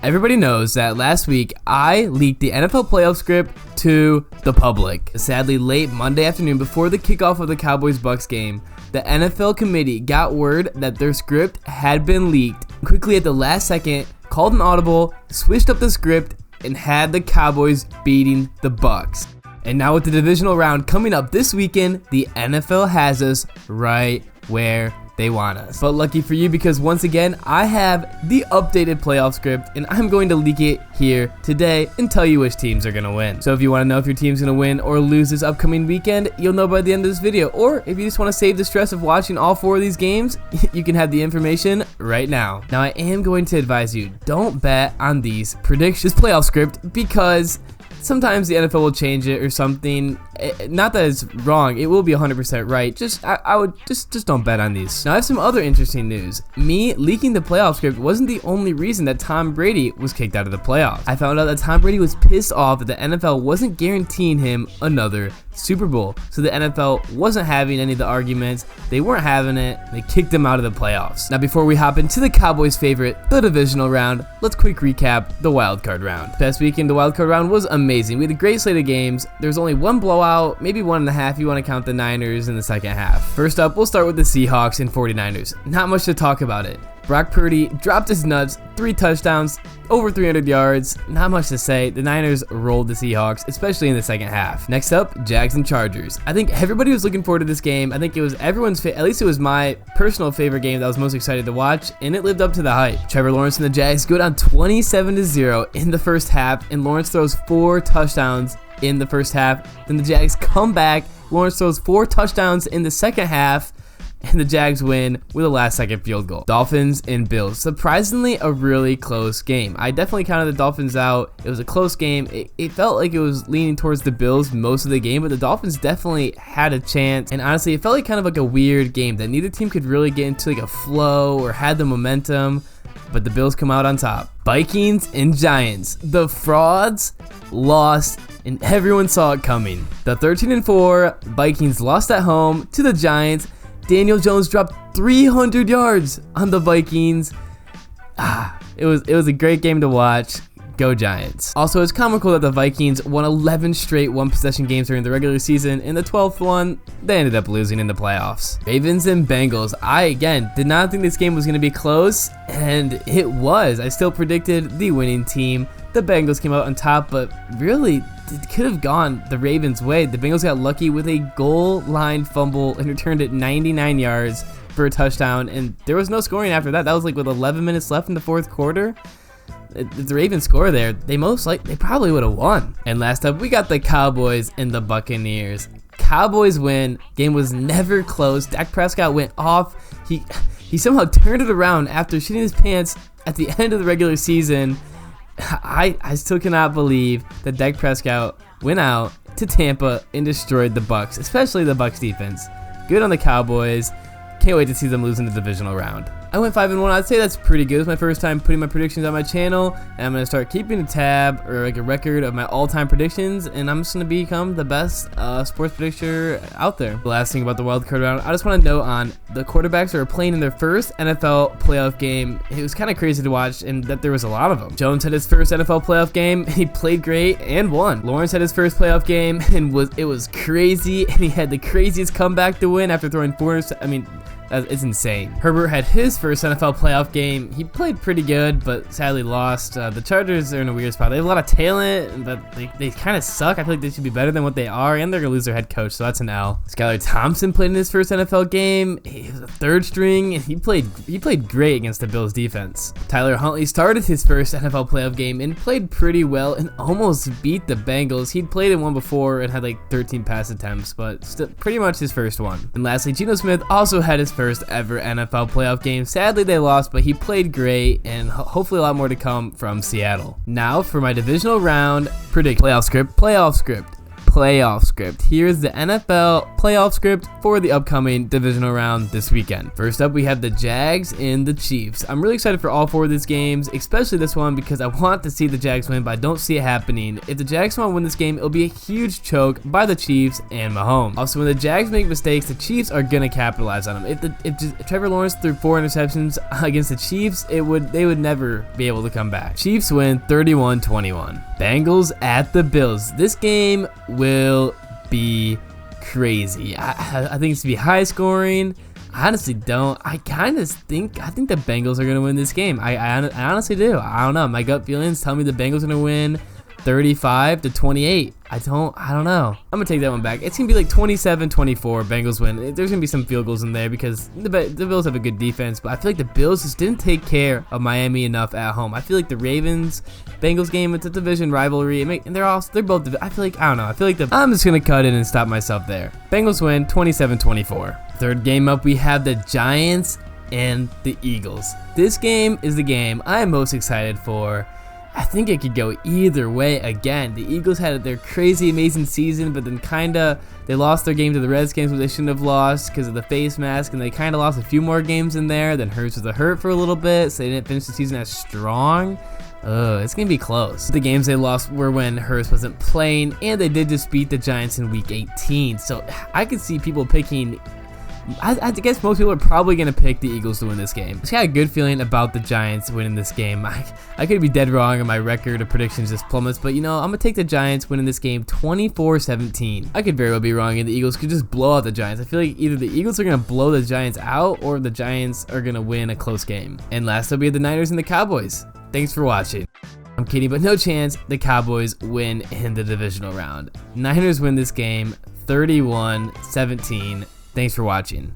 Everybody knows that last week I leaked the NFL playoff script to the public. Sadly, late Monday afternoon before the kickoff of the Cowboys-Bucks game, the NFL committee got word that their script had been leaked. Quickly at the last second, called an audible, switched up the script, and had the Cowboys beating the Bucks. And now with the divisional round coming up this weekend, the NFL has us right where they want us. But lucky for you, because once again, I have the updated playoff script and I'm going to leak it here today and tell you which teams are going to win. So if you want to know if your team's going to win or lose this upcoming weekend, you'll know by the end of this video. Or if you just want to save the stress of watching all 4 of these games, you can have the information right now. Now I am going to advise you, don't bet on these predictions, playoff script, because sometimes the NFL will change it or something. Not that it's wrong, it will be 100% right. I would just don't bet on these. Now I have some other interesting news. Me leaking the playoff script wasn't the only reason that Tom Brady was kicked out of the playoffs. I found out that Tom Brady was pissed off that the NFL wasn't guaranteeing him another Super Bowl. So the NFL wasn't having any of the arguments. They weren't having it. They kicked him out of the playoffs. Now before we hop into the Cowboys' favorite, the divisional round, let's quick recap the wild card round. Past weekend, the wild card round was amazing. We had a great slate of games. There's only one blowout, maybe 1.5 if you want to count the Niners in the second half. First up, we'll start with the Seahawks and 49ers. Not much to talk about it. Brock Purdy dropped his nuts, 3 touchdowns, over 300 yards. Not much to say. The Niners rolled the Seahawks, especially in the second half. Next up, Jags and Chargers. I think everybody was looking forward to this game. I think it was everyone's at least it was my personal favorite game that I was most excited to watch, and it lived up to the hype. Trevor Lawrence and the Jags go down 27-0 in the first half, and Lawrence throws 4 touchdowns in the first half. Then the Jags come back. Lawrence throws 4 touchdowns in the second half, and the Jags win with a last-second field goal. Dolphins and Bills. Surprisingly, a really close game. I definitely counted the Dolphins out. It was a close game. It felt like it was leaning towards the Bills most of the game, but the Dolphins definitely had a chance. And honestly, it felt like kind of like a weird game that neither team could really get into like a flow or had the momentum, but the Bills come out on top. Vikings and Giants. The frauds lost, and everyone saw it coming. The 13-4 Vikings lost at home to the Giants. Daniel Jones dropped 300 yards on the Vikings. It was a great game to watch. Go Giants. Also, it's comical that the Vikings won 11 straight one-possession games during the regular season. In the 12th one, they ended up losing in the playoffs. Ravens and Bengals. I, again, did not think this game was going to be close, and it was. I still predicted the winning team. The Bengals came out on top, but really, it could have gone the Ravens' way. The Bengals got lucky with a goal line fumble and returned it 99 yards for a touchdown, and there was no scoring after that. That was like with 11 minutes left in the fourth quarter. If the Ravens score there, they probably would have won. And last up, we got the Cowboys and the Buccaneers. Cowboys win. Game was never close. Dak Prescott went off. He somehow turned it around after shitting his pants at the end of the regular season. I still cannot believe that Dak Prescott went out to Tampa and destroyed the Bucs, especially the Bucs defense. Good on the Cowboys. Can't wait to see them lose in the divisional round. I went 5-1. I'd say that's pretty good. It's my first time putting my predictions on my channel, and I'm going to start keeping a tab or like a record of my all-time predictions, and I'm just going to become the best sports predictor out there. The last thing about the wildcard round, I just want to note on the quarterbacks that are playing in their first NFL playoff game. It was kind of crazy to watch, and that there was a lot of them. Jones had his first NFL playoff game. He played great and won. Lawrence had his first playoff game, and it was crazy, and he had the craziest comeback to win after throwing 4. It's insane. Herbert had his first NFL playoff game. He played pretty good, but sadly lost. The Chargers are in a weird spot. They have a lot of talent, but they kind of suck. I feel like they should be better than what they are, and they're going to lose their head coach, so that's an L. Skylar Thompson played in his first NFL game. He was a 3rd string, and he played great against the Bills defense. Tyler Huntley started his first NFL playoff game and played pretty well and almost beat the Bengals. He'd played in one before and had like 13 pass attempts, but still pretty much his first one. And lastly, Geno Smith also had his first ever NFL playoff game. Sadly, they lost, but he played great, and hopefully a lot more to come from Seattle. Now for my divisional round predict playoff script. playoff script. Here's the NFL playoff script for the upcoming divisional round this weekend. First up, we have the Jags and the Chiefs. I'm really excited for all four of these games, especially this one because I want to see the Jags win, but I don't see it happening. If the Jags want to win this game, it'll be a huge choke by the Chiefs and Mahomes. Also, when the Jags make mistakes, the Chiefs are going to capitalize on them. If Trevor Lawrence threw 4 interceptions against the Chiefs, they would never be able to come back. Chiefs win 31-21. Bengals at the Bills. This game will be crazy. I think it's to be high scoring. I honestly don't. I think the Bengals are gonna win this game. I honestly do. I don't know. My gut feelings tell me the Bengals are gonna win 35-28. I don't know. I'm gonna take that one back. It's gonna be like 27-24. Bengals win. There's gonna be some field goals in there because the Bills have a good defense, but I feel like the Bills just didn't take care of Miami enough at home. I feel like the Ravens Bengals game, it's a division rivalry, and they're both. I feel like I'm just gonna cut it and stop myself there. Bengals win 27-24. Third game up, we have the Giants and the Eagles. This game is the game I am most excited for. I think it could go either way again. The Eagles had their crazy amazing season, but then they lost their game to the Redskins, which they shouldn't have lost because of the face mask, and they kind of lost a few more games in there. Then Hurts was hurt for a little bit, so they didn't finish the season as strong. It's going to be close. The games they lost were when Hurts wasn't playing, and they did just beat the Giants in Week 18. So I could see people picking... I guess most people are probably going to pick the Eagles to win this game. I just got a good feeling about the Giants winning this game. I could be dead wrong and my record of predictions just plummets, but I'm going to take the Giants winning this game 24-17. I could very well be wrong and the Eagles could just blow out the Giants. I feel like either the Eagles are going to blow the Giants out or the Giants are going to win a close game. And last up, we have the Niners and the Cowboys. Thanks for watching. I'm kidding, but no chance the Cowboys win in the divisional round. Niners win this game 31-17. Thanks for watching.